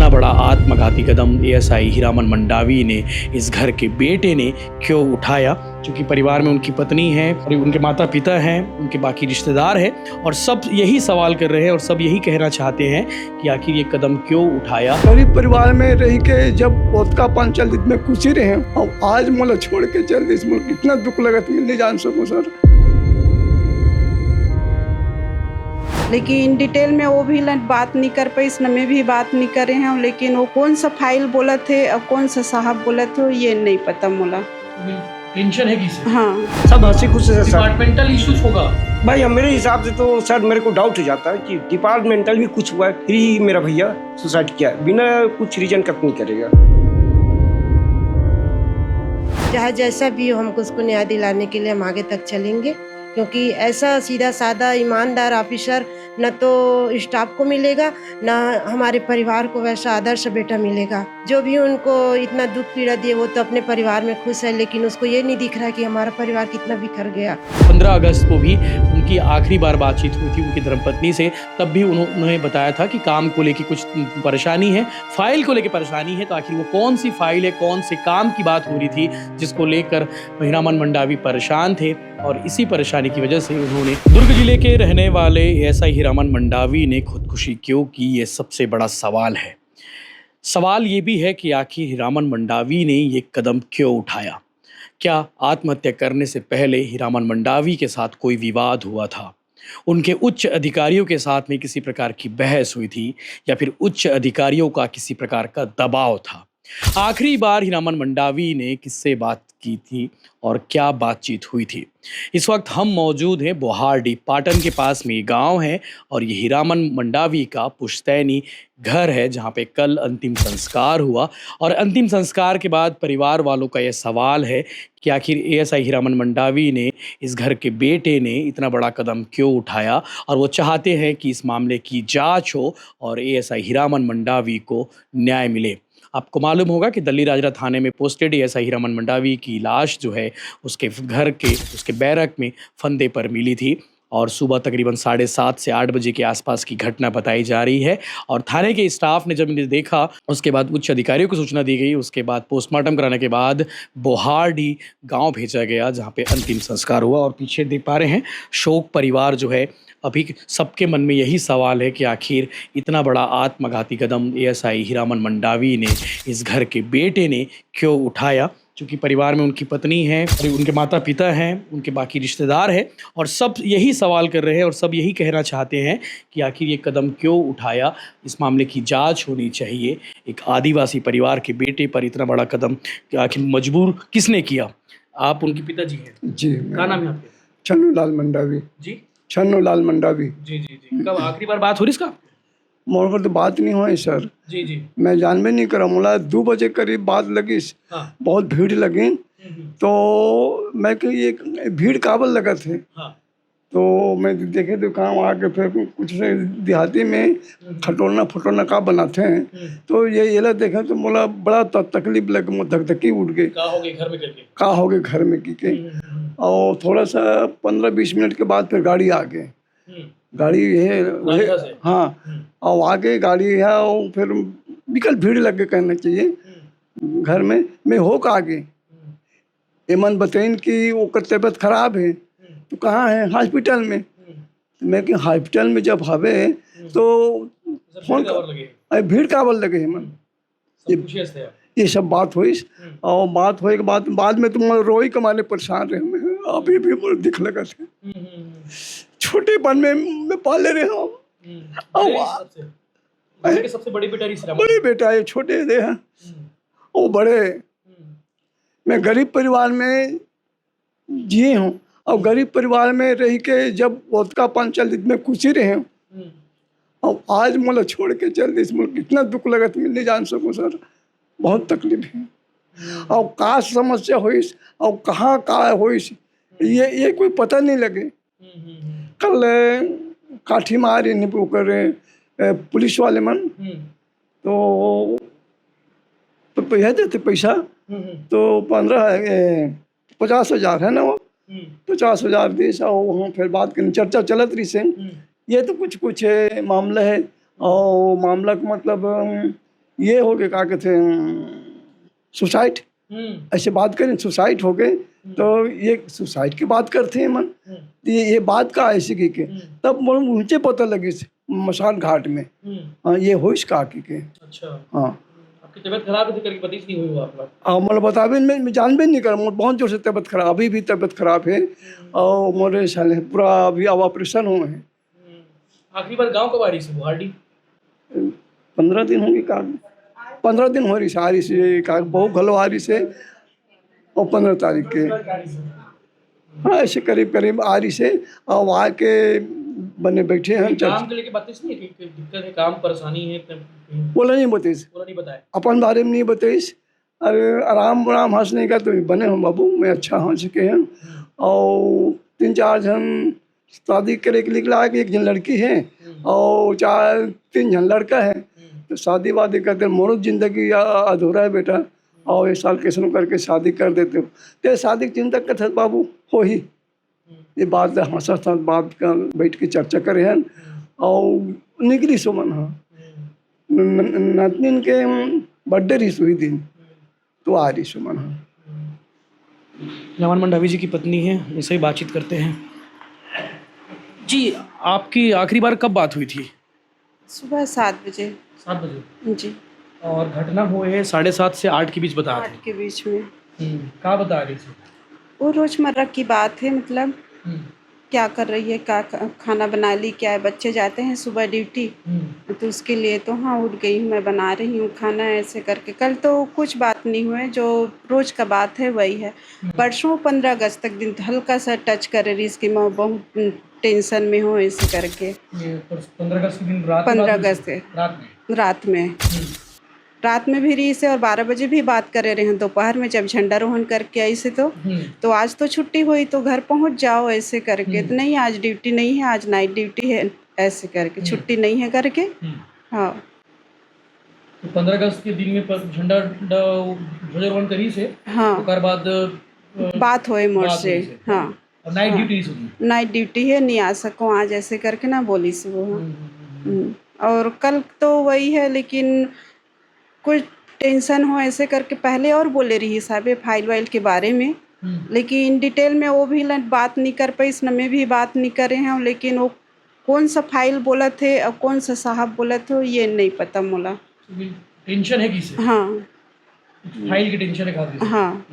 बड़ा आत्मघाती कदम एएसआई हीरामन मंडावी ने इस घर के बेटे ने क्यों उठाया, क्योंकि परिवार में उनकी पत्नी है और उनके माता पिता हैं, उनके बाकी रिश्तेदार हैं और सब यही सवाल कर रहे हैं और सब यही कहना चाहते हैं कि आखिर ये कदम क्यों उठाया। गरीब परिवार में रह के जब बहुत का पान चल में खुश ही रहे और आज मुल्क छोड़ के चल दे, इस मुल्क कितना दुख लगा तो नहीं जान सकूं सर। लेकिन डिटेल में वो भी बात नहीं कर पाई, इसमें में भी बात नहीं करे हैं, लेकिन वो कौन सा फाइल बोला थे और कौन सा साहब बोला थे ये नहीं पता मुला। टेंशन है किसी? हाँ, सब हंसी खुशी से सर। डिपार्टमेंटल इश्यूज होगा भाई मेरे हिसाब से तो सर मेरे को डाउट हो जाता है कि डिपार्टमेंटल भी कुछ हुआ है, फिर ही मेरा भैया सुसाइड किया बिना कुछ रीजन कट नहीं करेगा। चाहे जैसा भी हो, हमको उसको न्याय दिलाने के लिए हम आगे तक चलेंगे, क्योंकि ऐसा सीधा साधा ईमानदार ऑफिसर न तो स्टाफ को मिलेगा, न हमारे परिवार को वैसा आदर्श बेटा मिलेगा। जो भी उनको इतना दुख पीड़ा दिए वो तो अपने परिवार में खुश है, लेकिन उसको ये नहीं दिख रहा कि हमारा परिवार कितना बिखर गया। 15 अगस्त को भी उनकी आखिरी बार बातचीत हुई थी उनकी धर्मपत्नी से, तब भी उन्होंने बताया था कि काम को लेकर कुछ परेशानी है, फाइल को लेकर परेशानी है। तो आखिर वो कौन सी फाइल है, कौन से काम की बात हो रही थी जिसको लेकर हीरामन मंडावी परेशान थे, और इसी परेशानी की वजह से उन्होंने दुर्ग जिले के रहने वाले एएसआई हीरामन मंडावी ने खुदकुशी क्यों की, ये सबसे बड़ा सवाल है। सवाल ये भी है कि आखिर हीरामन मंडावी ने ये कदम क्यों उठाया। क्या आत्महत्या करने से पहले हीरामन मंडावी के साथ कोई विवाद हुआ था, उनके उच्च अधिकारियों के साथ में किसी प्रकार की बहस हुई थी, या फिर उच्च अधिकारियों का किसी प्रकार का दबाव था। आखिरी बार हीरामन मंडावी ने किससे बात की थी और क्या बातचीत हुई थी। इस वक्त हम मौजूद हैं बोहारडी, पाटन के पास में ये गाँव है और ये हीरामन मंडावी का पुश्तैनी घर है जहाँ पे कल अंतिम संस्कार हुआ। और अंतिम संस्कार के बाद परिवार वालों का यह सवाल है कि आखिर एएसआई हीरामन मंडावी ने इस घर के बेटे ने इतना बड़ा कदम क्यों उठाया, और वो चाहते हैं कि इस मामले की जांच हो और एएसआई हीरामन मंडावी को न्याय मिले। आपको मालूम होगा कि दिल्ली राजरा थाने में पोस्टेड एएसआई हीरामन मंडावी की लाश जो है उसके घर के उसके बैरक में फंदे पर मिली थी, और सुबह तकरीबन 7:30 से 8 बजे के आसपास की घटना बताई जा रही है। और थाने के स्टाफ ने जब इन्हें देखा, उसके बाद उच्च अधिकारियों को सूचना दी गई। उसके बाद पोस्टमार्टम कराने के बाद बोहारडी गांव भेजा गया जहां पे अंतिम संस्कार हुआ। और पीछे देख पा रहे हैं शोक परिवार जो है, अभी सबके मन में यही सवाल है कि आखिर इतना बड़ा आत्मघाती कदम एएसआई हीरामन मंडावी ने इस घर के बेटे ने क्यों उठाया, क्योंकि परिवार में उनकी पत्नी है और उनके माता पिता हैं, उनके बाकी रिश्तेदार हैं और सब यही सवाल कर रहे हैं और सब यही कहना चाहते हैं कि आखिर ये कदम क्यों उठाया। इस मामले की जांच होनी चाहिए। एक आदिवासी परिवार के बेटे पर इतना बड़ा कदम आखिर मजबूर किसने किया। आप उनके पिताजी हैं? जी। क्या नाम है आपके? छन्नूलाल मंडावी। जी, छन्नूलाल मंडावी। जी जी जी। कब आखिरी बार बात हो रही इसका? मोड़ पर तो बात नहीं हुई सर। जी जी। मैं जान में नहीं करा, मुला 2 बजे करीब बात लगी। हाँ। बहुत भीड़ लगी तो मैं कि ये भीड़ काबल लगा थे। हाँ। तो मैं देखे दुकान आके फिर कुछ देहाती में खटोलना फटोलना का बनाते हैं, तो ये ला देखे तो मोला बड़ा तकलीफ लगे, धकधकी उठ गई। का हो गए घर में करके? का हो गए घर में की के। और थोड़ा सा 15-20 मिनट के बाद फिर गाड़ी आ गई। गाड़ी है, हाँ, और आगे गाड़ी है और फिर बिकल भीड़ लग गए कहना चाहिए घर में। मैं हो का आगे एमन बताइन कि वो तबीयत खराब है, तो कहाँ है? हॉस्पिटल में। मैं कि हॉस्पिटल में जब हवे तो फोन कर भीड़ काबल लगे हेमन। ये सब बात हुई और बात होए के बाद में तुम रोई कमाने परेशान रहे। मैं अभी भी मुझे दिख लगा थे। छोटेपन में मैं पाले रहे हूँ। सबसे बड़ी बेटा बड़े बेटा है, छोटे दे हैं वो बड़े। मैं गरीब परिवार में जिए हूँ और गरीब परिवार में रह के जब बहुत का पान चल में खुश ही रहे और आज मुल्क छोड़ के चल दे, इस मुल्क कितना दुख लगा तो मैं नहीं जान सकूं सर। बहुत तकलीफ है और का समस्या हुई और कहाँ का हुई ये कोई पता नहीं लगे। कल काठी मारी नहीं करे पुलिस वाले मन, तो पैसा देते पैसा तो 50,000 है ना, वो 50,000 दी। और वहाँ फिर बात करनी चर्चा चलत रही से ये तो कुछ है मामला है। और मामला का मतलब ये हो गए क्या कहते हैं सुसाइड, ऐसे बात करें सुसाइड हो गए तो ये सुसाइड की बात करते हैं मन, तो ये बात का ऐसी की के तब मुझे पता लगी मसान घाट में हाँ ये होश का की के अच्छा हाँ आपकी तबीयत खराब थी करके पता ही नहीं हुई वो आपका मतलब बताबे मैं जानबे नहीं कर बहुत जोर से तबीयत खराब, अभी भी तबीयत खराब है और मोरे साले पूरा अभी अब ऑपरेशन हुए हैं। आखिरी बार गांव कब आ रही थी गुवाहाटी? 15 दिन होंगे का, 15 दिन हो रही से आ रही से का बहुत घलो आ रही से और 15 तारीख के हाँ ऐसे करीब करीब आ रही से और वहाँ के बने बैठे हैं काम के लेके बातें नहीं है कि दिक्कत है, काम परेशानी है, बोला नहीं बतेस बोला नहीं बताया अपन बारे में नहीं बतेस। अरे आराम आराम हंसने का तो बने हम बाबू मैं अच्छा हंस के हैं और 3-4 जन शादी करे के निकला है कि 1 जन लड़की है और 4-3 जन लड़का है, तो शादी वादी करते मोरो जिंदगी अधूरा है बेटा और 1 साल कैसे करके शादी कर देते हो, तो शादी की चिंता करते बाबू हो ही ये बात हंसा था बात का बैठ के चर्चा करे हैं और निकली सुमन हाँ नतनीन के बर्थडे रही हुई दिन तो आ रही सुमन हाँ। नमन मंडावी जी की पत्नी है, उनसे ही बातचीत करते हैं। जी आपकी आखिरी बार कब बात हुई थी? सुबह 7 बजे। 7 बजे। जी और घटना हुए है 7:30 से 8 के बीच बता 8 के बीच में। कहाँ बता रही थी? वो रोजमर्रा की बात है, मतलब क्या कर रही है, क्या खाना बना ली, क्या है, बच्चे जाते हैं सुबह ड्यूटी तो उसके लिए तो हाँ उठ गई हूँ मैं बना रही हूँ खाना ऐसे करके। कल तो कुछ बात नहीं हुए, जो रोज का बात है वही है। परसों 15 अगस्त तक दिन हल्का सा टच कर रही इसकी मैं बहुत टेंशन में हूँ ऐसे करके। 15 अगस्त के दिन रात 15 अगस्त रात में भी रही से और 12 बजे भी बात करे रहे हैं दोपहर में जब झंडारोहण करके आई से तो आज तो छुट्टी हुई तो घर पहुंच जाओ ऐसे करके, तो नहीं आज ड्यूटी नहीं है, आज नाइट ड्यूटी है ऐसे करके, छुट्टी नहीं है करके। हाँ तो 15 अगस्त के दिन में झंडा ध्वजारोहण करी से हाँ ओकर बाद बात होए मोर से हाँ नाइट ड्यूटी नाइट ड्यूटी है नहीं आ सको आज ऐसे करके ना बोली से वो और कल तो वही है, लेकिन कुछ टेंशन हो ऐसे करके पहले और बोले रही साहब फाइल वाइल के बारे में, लेकिन डिटेल में वो भी बात नहीं कर पाई, इसमें में भी बात नहीं करे हैं, लेकिन वो कौन सा फाइल बोला थे और कौन सा साहब बोला थे ये नहीं पता मोला। टेंशन है किसे? हाँ फाइल की टेंशन है खातिर। हाँ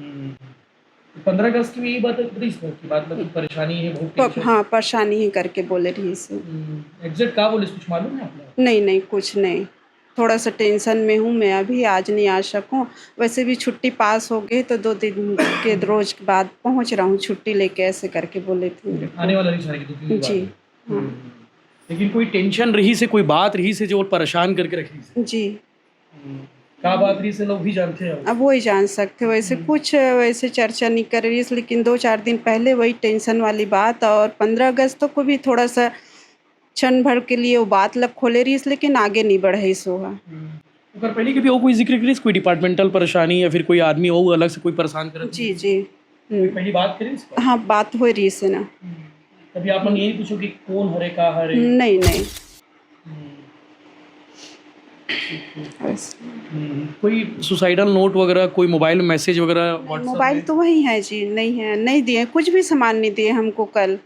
15 अगस्त की यही बात की बात मतलब परेशानी है बहुत हाँ परेशानी है करके बोले रही से। एग्जैक्ट क्या बोले कुछ मालूम है आपको? नहीं कुछ नहीं, थोड़ा सा टेंशन में हूँ मैं अभी, आज नहीं आ सकूँ। वैसे भी छुट्टी पास हो गई तो 2 दिन के रोज के बाद पहुँच रहा हूँ छुट्टी लेके ऐसे करके बोले थे आने वाला नहीं जी। हाँ लेकिन कोई टेंशन रही से, कोई बात रही से जो परेशान करके रखी जी। क्या बात रही से लोग भी जानते हैं अब वही जान सकते, वैसे कुछ वैसे चर्चा नहीं कर रही, लेकिन 2-4 दिन पहले वही टेंशन वाली बात और 15 अगस्त को भी थोड़ा सा क्षण भर के लिए वो बात लग खोले रही, लेकिन आगे नहीं बढ़े इस होगा। अगर पहले कभी वो कोई जिक्र करी कोई डिपार्टमेंटल परेशानी या फिर कोई आदमी हो अलग से कोई परेशान करे? जी पहली बात करें इसको? हाँ बात हो रही से ना। कभी आप लोग यही पूछो कि कौन हरे का हरे? नहीं कोई सुसाइडल नोट वगैरह, कोई मोबाइल मैसेज वगैरह? मोबाइल तो वही है जी, नहीं दिए, कुछ भी सामान नहीं दिए हमको। कल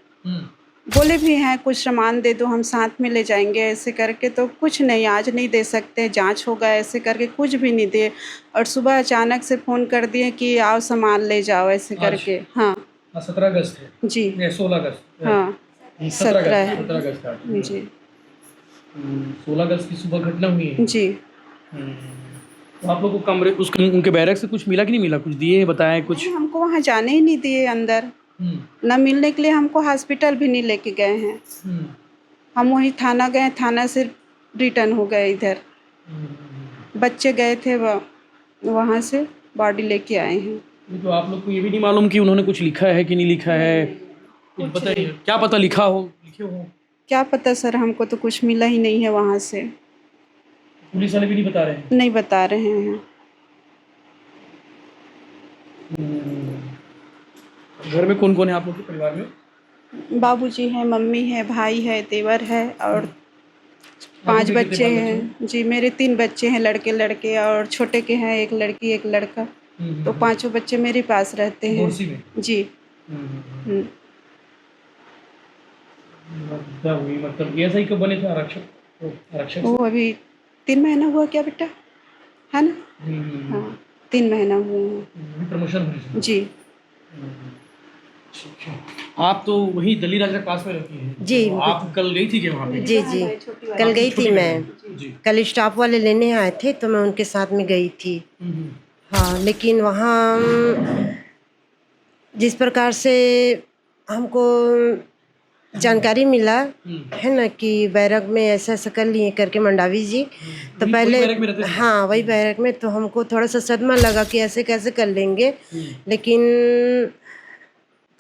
बोले भी हैं कुछ सामान दे दो हम साथ में ले जाएंगे ऐसे करके, तो कुछ नहीं आज नहीं दे सकते, जांच होगा ऐसे करके कुछ भी नहीं दिए। और सुबह अचानक से फ़ोन कर दिए कि आओ सामान ले जाओ ऐसे करके। हाँ 17 अगस्त है जी, 16 अगस्त हाँ 17 है 17 अगस्त जी। 16 अगस्त की सुबह घटना हुई है जी। तो आप लोग को कमरे उनके बैरक से कुछ मिला कि नहीं मिला? कुछ दिए बताएं कुछ? हमको वहाँ जाने ही नहीं दिए अंदर, न मिलने के लिए हमको हॉस्पिटल भी नहीं लेके गए हैं। हम वही थाना गए, थाना से रिटर्न हो गए इधर। बच्चे गए थे वहाँ से बॉडी लेके आए हैं। तो आप लोग को ये भी नहीं मालूम कि उन्होंने कुछ लिखा है कि नहीं लिखा है? कुछ पता नहीं, क्या पता लिखे हो? क्या पता सर, हमको तो कुछ मिला ही नहीं है वहाँ से। पुलिस वाले भी नहीं बता रहे हैं? नहीं बता रहे हैं। घर में कौन कौन है आप लोग के परिवार में? बाबूजी हैं, मम्मी है, भाई है, देवर है और 5 कितने बच्चे बाल हैं जी। मेरे 3 बच्चे हैं, लड़के लड़के, और छोटे के हैं, एक लड़की एक लड़का। तो पांचों बच्चे मेरे पास रहते हैं गोरसी में? जी। हम्म। मतलब ये सही कब बने थे आरक्षक? आरक्षक वो अभी 3 महीना हुआ क्या बेटा, है ना? हाँ 3 महीना हुए हैं प्रमोशन हुई जी। आप तो वही दिल्ली राजा के पास में रहती हैं जी। तो आप कल गई थी क्या वहाँ पे? जी जी, कल गई थी मैं। जी। कल स्टाफ वाले लेने आए थे तो मैं उनके साथ में गई थी। हाँ, लेकिन वहाँ जिस प्रकार से हमको जानकारी मिला है ना कि बैरक में ऐसा ऐसा कर लिए करके मंडावी जी, तो वही पहले बैरक में रहते थे? हाँ वही बैरक में, तो हमको थोड़ा सा सदमा लगा कि ऐसे कैसे कर लेंगे। लेकिन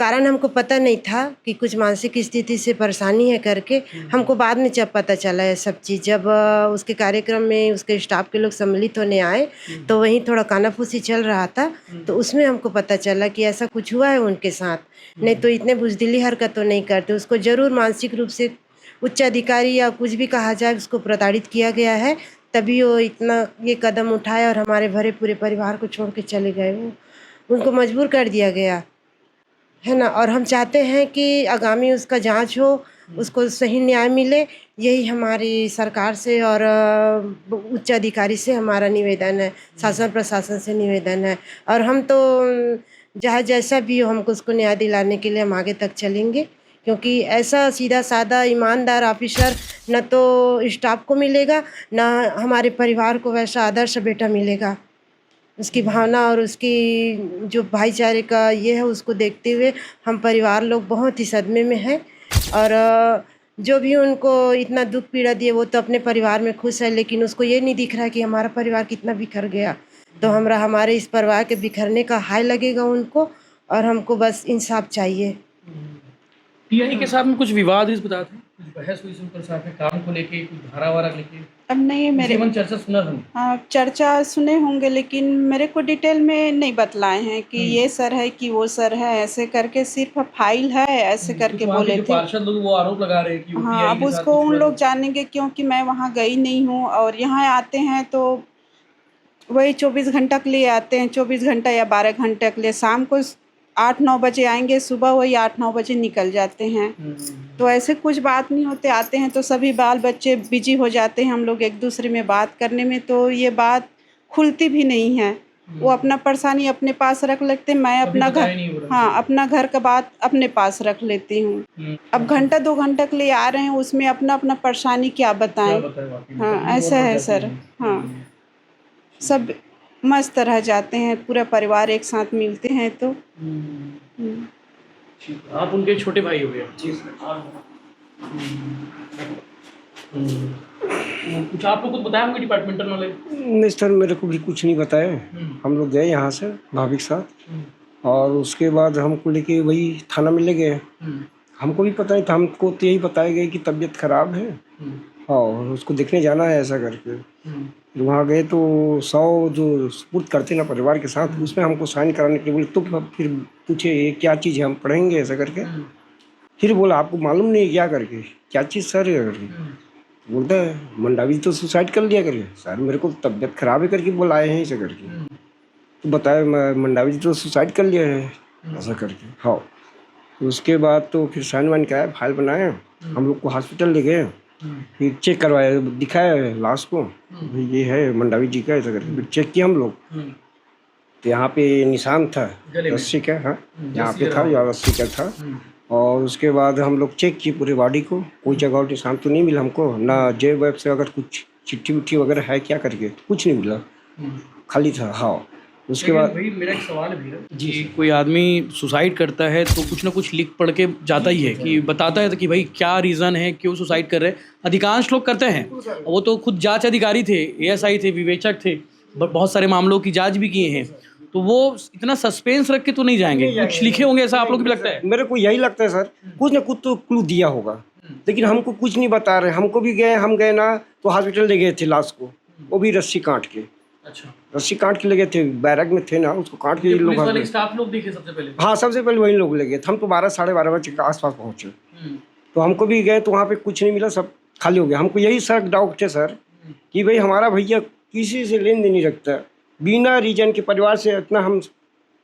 कारण हमको पता नहीं था कि कुछ मानसिक स्थिति से परेशानी है करके। हमको बाद में जब पता चला है सब चीज़, जब उसके कार्यक्रम में उसके स्टाफ के लोग सम्मिलित होने आए तो वहीं थोड़ा कानाफूसी चल रहा था, तो उसमें हमको पता चला कि ऐसा कुछ हुआ है उनके साथ। नहीं तो इतने बुज़दिली हरकत तो नहीं करते, उसको ज़रूर मानसिक रूप से उच्च अधिकारी या कुछ भी कहा जाए उसको प्रताड़ित किया गया है, तभी वो इतना ये कदम उठाया और हमारे भरे पूरे परिवार को छोड़ के चले गए। वो उनको मजबूर कर दिया गया है ना। और हम चाहते हैं कि आगामी उसका जांच हो, उसको सही न्याय मिले, यही हमारी सरकार से और उच्च अधिकारी से हमारा निवेदन है, शासन प्रशासन से निवेदन है। और हम तो चाहे जैसा भी हो हमको उसको न्याय दिलाने के लिए हम आगे तक चलेंगे, क्योंकि ऐसा सीधा साधा ईमानदार ऑफिसर न तो स्टाफ को मिलेगा, न हमारे परिवार को वैसा आदर्श बेटा मिलेगा। उसकी भावना और उसकी जो भाईचारे का ये है, उसको देखते हुए हम परिवार लोग बहुत ही सदमे में हैं। और जो भी उनको इतना दुख पीड़ा दिए वो तो अपने परिवार में खुश है, लेकिन उसको ये नहीं दिख रहा है कि हमारा परिवार कितना बिखर गया। तो हमारे इस परिवार के बिखरने का हाय लगेगा उनको, और हमको बस इंसाफ चाहिए। टीआई के साथ में कुछ विवाद इस बताया था, कुछ बहस हुई उनके साथ में काम को लेके, कुछ धारा वारा लेके? अब नहीं, मेरे मन चर्चा सुना था? हाँ चर्चा सुने होंगे, लेकिन मेरे को डिटेल में नहीं बतलाए हैं कि ये सर है कि वो सर है, ऐसे करके सिर्फ फाइल है ऐसे करके बोले थे। पार्षद लोग वो आरोप लगा रहे हैं कि हाँ, अब उसको उन लोग जानेंगे, क्योंकि मैं वहाँ गई नहीं हूँ। और यहाँ आते हैं तो वही 24 घंटा के लिए आते हैं, 24 घंटा या 12 घंटे के लिए। शाम को 8-9 बजे आएंगे, सुबह वही 8-9 बजे निकल जाते हैं। तो ऐसे कुछ बात नहीं होते, आते हैं तो सभी बाल बच्चे बिजी हो जाते हैं, हम लोग एक दूसरे में बात करने में, तो ये बात खुलती भी नहीं है। वो अपना परेशानी अपने पास रख लेते हैं, मैं अपना घर, हाँ अपना घर का बात अपने पास रख लेती हूँ। अब घंटा 2 घंटा के लिए आ रहे हैं, उसमें अपना अपना परेशानी क्या बताएं। हाँ ऐसा है सर। हाँ सब मस्त रह जाते हैं, पूरा परिवार एक साथ मिलते हैं तो। आप उनके छोटे भाई हो गए? जी सर। कुछ आप लोग कुछ बताया होंगे डिपार्टमेंटल वाले? नहीं सर, मेरे को भी कुछ नहीं बताया। हम लोग गए यहाँ से भाभी के साथ, और उसके बाद हमको लेके वही थाना में ले गए। हमको भी पता नहीं था, हमको तो यही बताया गया कि तबीयत खराब है और उसको देखने जाना है ऐसा करके। वहाँ गए तो 100 जो सपुर्द करते ना परिवार के साथ, उसमें हमको साइन कराने के लिए बोले। तो फिर पूछे ये क्या चीज़ है, हम पढ़ेंगे ऐसा करके। फिर बोला आपको मालूम नहीं क्या करके, क्या चीज़ सर है करके। बोलता है मंडावी तो सुसाइड कर लिया करके। सर मेरे को तबीयत खराब है करके बुलाए हैं ऐसा करके। तो बताया मंडावी जी तो सुसाइड कर लिया है ऐसा करके। हाँ, उसके बाद तो फिर साइन वाइन कराया, फाइल बनाया, हम लोग को हॉस्पिटल ले गए, फिर चेक करवाया, दिखाया लाश को, ये है मंडावी जी का ऐसा करके। फिर चेक किया हम लोग, तो यहाँ पे निशान था रस्सी का। हाँ यहाँ पे था, या रस्सी का था। और उसके बाद हम लोग चेक किए पूरे बॉडी को, कोई जगह और निशान तो नहीं मिला हमको, ना जेब वेब से अगर कुछ चिट्ठी विट्ठी वगैरह है क्या करके, कुछ नहीं मिला, खाली था। हाँ, उसके बाद भाई मेरा एक सवाल भी है जी, कोई आदमी सुसाइड करता है तो कुछ ना कुछ लिख पढ़ के जाता ही है, कि बताता है कि भाई क्या रीज़न है, क्यों सुसाइड कर रहे हैं। अधिकांश लोग करते हैं, वो तो खुद जांच अधिकारी थे, एएसआई थे, विवेचक थे, बहुत सारे मामलों की जांच भी किए हैं, तो वो इतना सस्पेंस रख के तो नहीं जाएंगे, कुछ लिखे होंगे ऐसा आप लोग भी लगता है? मेरे को यही लगता है सर, कुछ ना कुछ तो क्लू दिया होगा, लेकिन हमको कुछ नहीं बता रहे। हमको भी गए, हम गए ना तो हॉस्पिटल ले गए थे लाश को, वो भी रस्सी काट के। अच्छा, रस्सी काट के ले गए थे, बैरक में थे ना, उसको काट के लोग। स्टाफ लोग देखे सबसे पहले? हाँ सबसे पहले वही लोग ले गए थे। हम तो 12 साढ़े 12 बजे के आसपास पहुँचे, तो हमको भी गए तो वहाँ पे कुछ नहीं मिला, सब खाली हो गया। हमको यही सर डाउट है सर कि भाई हमारा भैया किसी से लेन देन नहीं रखता, बिना रीजन के परिवार से इतना हम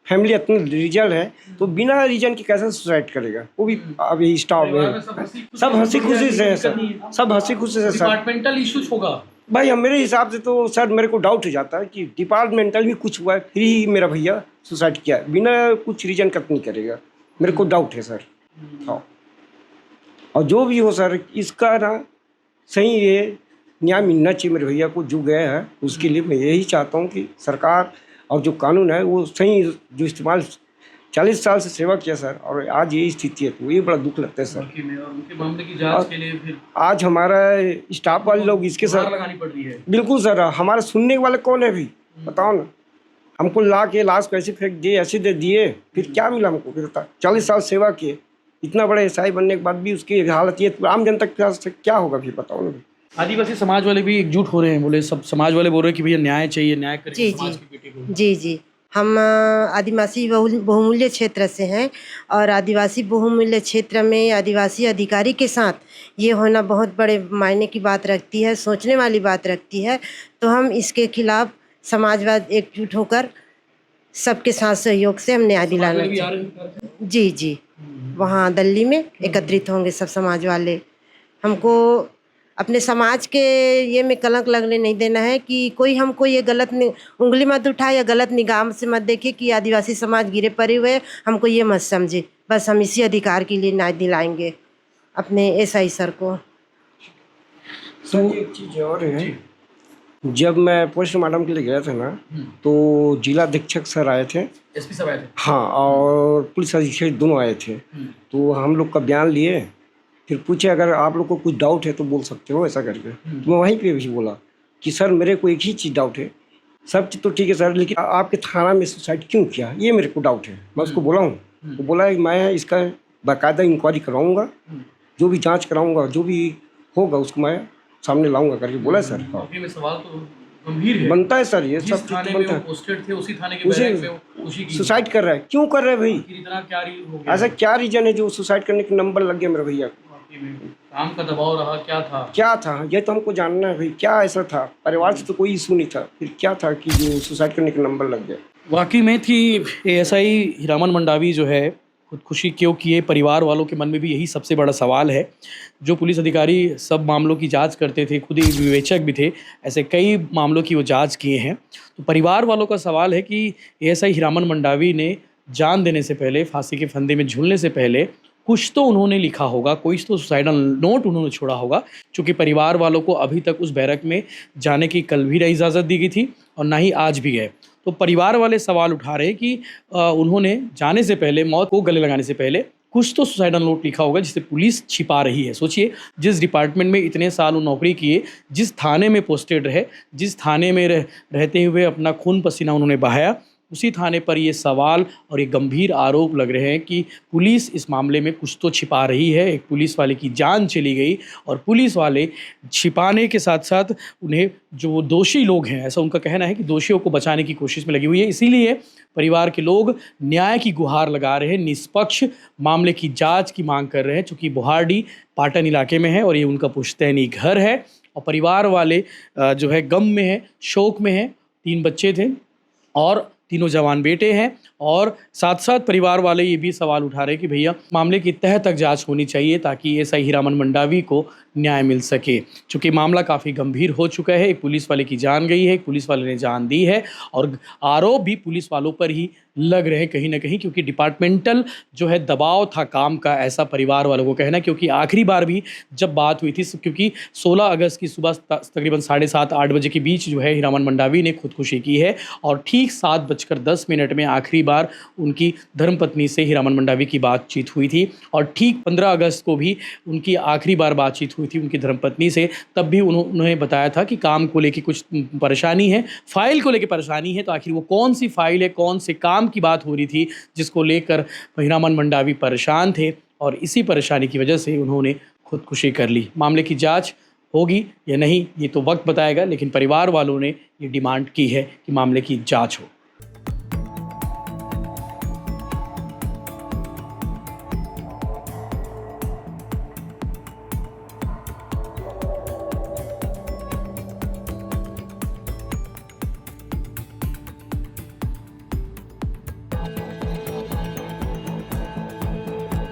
फैमिली इतना रीजन है तो बिना रीजन के कैसे सुसाइड करेगा, वो भी अभी स्टॉप है। सब हंसी खुशी से है सर, सब हंसी खुशी से सर। डिपार्टमेंटल इश्यूज होगा भाई हम मेरे हिसाब से तो सर मेरे को डाउट हो जाता है कि डिपार्टमेंटल भी कुछ हुआ है फिर ही मेरा भैया सुसाइड किया है, बिना कुछ रीजन कट नहीं करेगा, मेरे को डाउट है सर। हाँ, और जो भी हो सर इसका ना सही ये न्याय मिलना चाहिए मेरे भैया को जो गया है, उसके लिए मैं यही चाहता हूँ कि सरकार और जो कानून है वो सही जो इस्तेमाल 40 साल से सेवा किया सर, और आज यही स्थिति है तो ये बड़ा दुख लगता है सर। उनके मामले की जांच के लिए फिर आज हमारा स्टाफ वाले लोग इसके सर लगानी पड़ रही है। बिल्कुल सर, हमारे सुनने वाले कौन है अभी बताओ ना, हमको ला के लाश कैसे फेंक दिए, ऐसे दे दिए, फिर क्या मिला हमको, फिर 40 साल सेवा किए, इतना बड़े एसआई बनने के बाद भी उसकी हालत ये, आम जनता के पास क्या होगा फिर बताओ ना। आदिवासी समाज वाले भी एकजुट हो रहे हैं, बोले सब समाज वाले बोल रहे हैं कि भैया न्याय चाहिए, न्याय करिए समाज की बेटी को। जी हम आदिवासी बहुमूल्य क्षेत्र से हैं और आदिवासी बहुमूल्य क्षेत्र में आदिवासी अधिकारी के साथ ये होना बहुत बड़े मायने की बात रखती है, सोचने वाली बात रखती है। तो हम इसके खिलाफ समाजवाद एकजुट होकर सबके साथ सहयोग से हम न्याय दिलाना चाहिए। जी वहाँ दिल्ली में एकत्रित होंगे सब समाज वाले। हमको अपने समाज के ये में कलंक लगने नहीं देना है कि कोई हमको ये गलत उंगली मत उठाए या गलत निगाह से मत देखे कि आदिवासी समाज गिरे पड़े हुए, हमको ये मत समझे। बस हम इसी अधिकार के लिए न्याय दिलाएंगे अपने एसआई सर को। सर एक चीज़ और है, जब मैं पोस्टमार्टम के लिए गया था ना तो जिला अधीक्षक सर आए थे, एसपी साहब आए थे, हाँ, और पुलिस अधीक्षक दोनों आए थे। तो हम लोग का बयान लिए, फिर पूछे अगर आप लोग को कुछ डाउट है तो बोल सकते हो ऐसा करके। तो मैं वहीं पे भी बोला कि सर मेरे को एक ही चीज़ डाउट है, सब चीज़ तो ठीक है सर लेकिन आपके थाना में सुसाइड क्यों किया ये मेरे को डाउट है। मैं उसको बोला हूँ, तो बोला कि मैं इसका बाकायदा इंक्वायरी कराऊँगा, जो भी जाँच कराऊँगा, जो भी होगा उसको मैं सामने लाऊंगा करके बोला सर। हाँ, सवाल तो गंभीर है, बनता है सर, ये सब जिस थाने में वो पोस्टेड थे उसी थाने के बैरक में वो उसी की सुसाइड कर रहा है, क्यों कर रहा है भाई, इतना क्या हो गया, ऐसा क्या रीजन है जो सुसाइड करने के नंबर लग गया मेरे भैया को, काम का दबाव रहा, क्या था ये तो हमको जानना है भाई, क्या ऐसा था, परिवार से तो कोई इशू नहीं था, फिर क्या था कि जो सुसाइड करने के नंबर लग गया। वाकई में थी एएसआई हीरामन मंडावी जो है खुदकुशी क्यों किए, परिवार वालों के मन में भी यही सबसे बड़ा सवाल है। जो पुलिस अधिकारी सब मामलों की जांच करते थे, खुद ही विवेचक भी थे, ऐसे कई मामलों की वो जांच किए हैं। तो परिवार वालों का सवाल है कि एएसआई हीरामन मंडावी ने जान देने से पहले, फांसी के फंदे में झूलने से पहले कुछ तो उन्होंने लिखा होगा, कोई तो सुसाइडल नोट उन्होंने छोड़ा होगा, क्योंकि परिवार वालों को अभी तक उस बैरक में जाने की कल भी इजाज़त दी गई थी और ना ही आज भी गए। तो परिवार वाले सवाल उठा रहे हैं कि उन्होंने जाने से पहले, मौत को गले लगाने से पहले कुछ तो सुसाइडल नोट लिखा होगा जिसे पुलिस छिपा रही है। सोचिए, जिस डिपार्टमेंट में इतने साल वो नौकरी किए, जिस थाने में पोस्टेड रहे, जिस थाने में रहते हुए अपना खून पसीना उन्होंने बहाया, उसी थाने पर ये सवाल और ये गंभीर आरोप लग रहे हैं कि पुलिस इस मामले में कुछ तो छिपा रही है। एक पुलिस वाले की जान चली गई और पुलिस वाले छिपाने के साथ साथ उन्हें, जो दोषी लोग हैं, ऐसा उनका कहना है कि दोषियों को बचाने की कोशिश में लगी हुई है। इसीलिए परिवार के लोग न्याय की गुहार लगा रहे हैं, निष्पक्ष मामले की जाँच की मांग कर रहे हैं, चूँकि बोहारडी पाटन इलाके में है और ये उनका पुश्तैनी घर है। और परिवार वाले जो है गम में है, शोक में है। 3 बच्चे थे और तीनों जवान बेटे हैं। और साथ साथ परिवार वाले ये भी सवाल उठा रहे हैं कि भैया मामले की तह तक जांच होनी चाहिए ताकि एएसआई हीरामन मंडावी को न्याय मिल सके, क्योंकि मामला काफ़ी गंभीर हो चुका है। एक पुलिस वाले की जान गई है, एक पुलिस वाले ने जान दी है और आरोप भी पुलिस वालों पर ही लग रहे हैं कहीं ना कहीं, क्योंकि डिपार्टमेंटल जो है दबाव था काम का, ऐसा परिवार वालों को कहना है। क्योंकि आखिरी बार भी जब बात हुई थी, क्योंकि 16 अगस्त की सुबह तकरीबन 7:30-8 बजे के बीच जो है हीरामन मंडावी ने खुदकुशी की है और ठीक 7:10 में आखिरी बार उनकी धर्मपत्नी से हीरामन मंडावी की बातचीत हुई थी। और ठीक 15 अगस्त को भी उनकी आखिरी बार बातचीत हुई थी उनकी धर्मपत्नी से, तब भी उन्होंने बताया था कि काम को लेकर कुछ परेशानी है, फाइल को लेकर परेशानी है। तो आखिर वो कौन सी फाइल है, कौन से काम की बात हो रही थी जिसको लेकर हीरामन मंडावी परेशान थे, और इसी परेशानी की वजह से उन्होंने खुदकुशी कर ली। मामले की जांच होगी या नहीं ये तो वक्त बताएगा, लेकिन परिवार वालों ने ये डिमांड की है कि मामले की जांच हो।